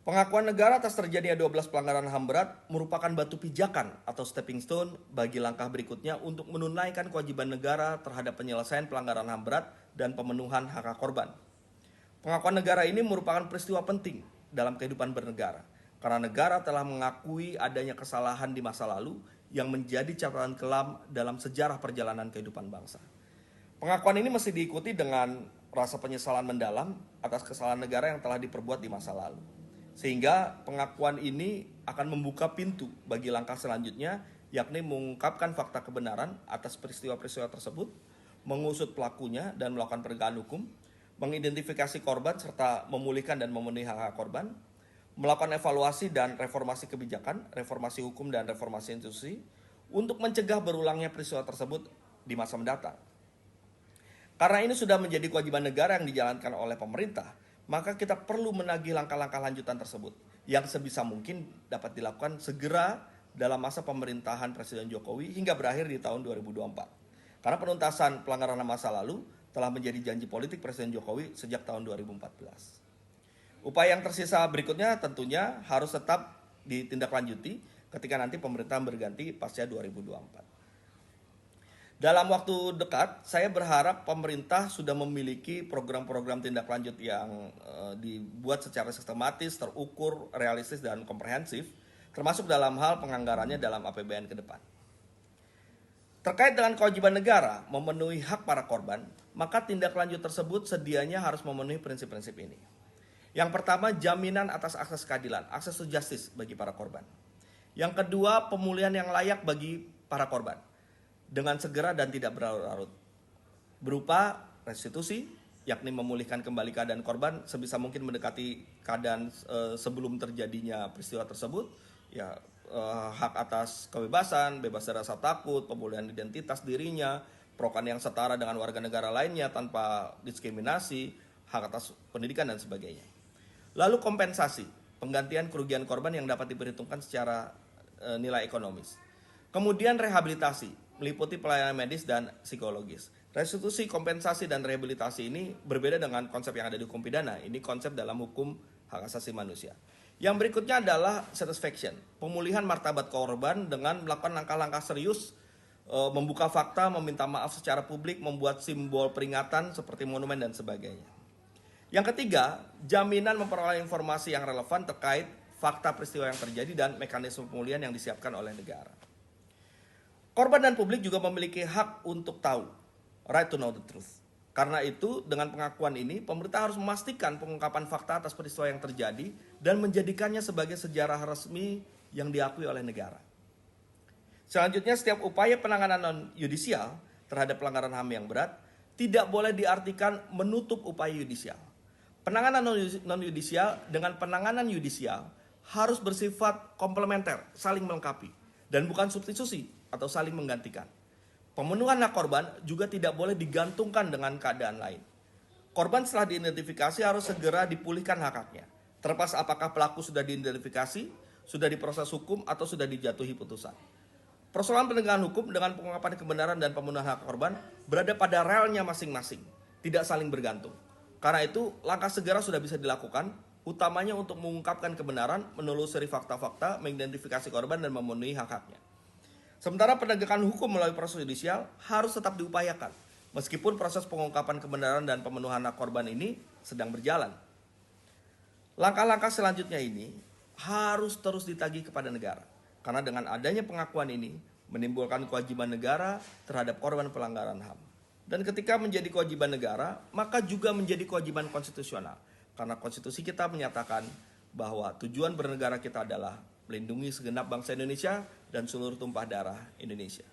Pengakuan negara atas terjadinya 12 pelanggaran HAM berat merupakan batu pijakan atau stepping stone bagi langkah berikutnya untuk menunaikan kewajiban negara terhadap penyelesaian pelanggaran HAM berat dan pemenuhan hak korban. Pengakuan negara ini merupakan peristiwa penting dalam kehidupan bernegara, karena negara telah mengakui adanya kesalahan di masa lalu yang menjadi catatan kelam dalam sejarah perjalanan kehidupan bangsa. Pengakuan ini mesti diikuti dengan rasa penyesalan mendalam atas kesalahan negara yang telah diperbuat di masa lalu. Sehingga pengakuan ini akan membuka pintu bagi langkah selanjutnya, yakni mengungkapkan fakta kebenaran atas peristiwa-peristiwa tersebut, mengusut pelakunya dan melakukan penegakan hukum, mengidentifikasi korban serta memulihkan dan memenuhi hak korban, melakukan evaluasi dan reformasi kebijakan, reformasi hukum dan reformasi institusi untuk mencegah berulangnya peristiwa tersebut di masa mendatang. Karena ini sudah menjadi kewajiban negara yang dijalankan oleh pemerintah, maka kita perlu menagih langkah-langkah lanjutan tersebut yang sebisa mungkin dapat dilakukan segera dalam masa pemerintahan Presiden Jokowi hingga berakhir di tahun 2024. Karena penuntasan pelanggaran HAM masa lalu telah menjadi janji politik Presiden Jokowi sejak tahun 2014. Upaya yang tersisa berikutnya tentunya harus tetap ditindaklanjuti ketika nanti pemerintahan berganti pasca 2024. Dalam waktu dekat, saya berharap pemerintah sudah memiliki program-program tindak lanjut yang dibuat secara sistematis, terukur, realistis, dan komprehensif, termasuk dalam hal penganggarannya dalam APBN ke depan. Terkait dengan kewajiban negara memenuhi hak para korban, maka tindak lanjut tersebut sedianya harus memenuhi prinsip-prinsip ini. Yang pertama, jaminan atas akses keadilan, access to justice bagi para korban. Yang kedua, pemulihan yang layak bagi para korban dengan segera dan tidak berlarut-larut, berupa restitusi, yakni memulihkan kembali keadaan korban sebisa mungkin mendekati keadaan sebelum terjadinya peristiwa tersebut, ya hak atas kebebasan, bebas dari rasa takut, pemulihan identitas dirinya, perokan yang setara dengan warga negara lainnya tanpa diskriminasi, hak atas pendidikan dan sebagainya. Lalu kompensasi, penggantian kerugian korban yang dapat diperhitungkan secara nilai ekonomis. Kemudian rehabilitasi, meliputi pelayanan medis dan psikologis. Restitusi, kompensasi, dan rehabilitasi ini berbeda dengan konsep yang ada di hukum pidana. Ini konsep dalam hukum hak asasi manusia. Yang berikutnya adalah satisfaction, pemulihan martabat korban dengan melakukan langkah-langkah serius, membuka fakta, meminta maaf secara publik, membuat simbol peringatan seperti monumen dan sebagainya. Yang ketiga, jaminan memperoleh informasi yang relevan terkait fakta peristiwa yang terjadi dan mekanisme pemulihan yang disiapkan oleh negara. Korban dan publik juga memiliki hak untuk tahu, right to know the truth. Karena itu, dengan pengakuan ini, pemerintah harus memastikan pengungkapan fakta atas peristiwa yang terjadi dan menjadikannya sebagai sejarah resmi yang diakui oleh negara. Selanjutnya, setiap upaya penanganan non-yudisial terhadap pelanggaran HAM yang berat tidak boleh diartikan menutup upaya yudisial. Penanganan non-yudisial dengan penanganan yudisial harus bersifat komplementer, saling melengkapi, dan bukan substitusi atau saling menggantikan. Pemenuhan hak korban juga tidak boleh digantungkan dengan keadaan lain. Korban setelah diidentifikasi harus segera dipulihkan hak-haknya, terlepas apakah pelaku sudah diidentifikasi, sudah diproses hukum, atau sudah dijatuhi putusan. Persoalan penegakan hukum dengan pengungkapan kebenaran dan pemenuhan hak korban berada pada relnya masing-masing, tidak saling bergantung. Karena itu, langkah segera sudah bisa dilakukan, utamanya untuk mengungkapkan kebenaran, menelusuri fakta-fakta, mengidentifikasi korban, dan memenuhi hak-haknya. Sementara penegakan hukum melalui proses judisial harus tetap diupayakan, meskipun proses pengungkapan kebenaran dan pemenuhan hak korban ini sedang berjalan. Langkah-langkah selanjutnya ini harus terus ditagih kepada negara, karena dengan adanya pengakuan ini menimbulkan kewajiban negara terhadap korban pelanggaran HAM. Dan ketika menjadi kewajiban negara, maka juga menjadi kewajiban konstitusional, karena konstitusi kita menyatakan bahwa tujuan bernegara kita adalah melindungi segenap bangsa Indonesia dan seluruh tumpah darah Indonesia.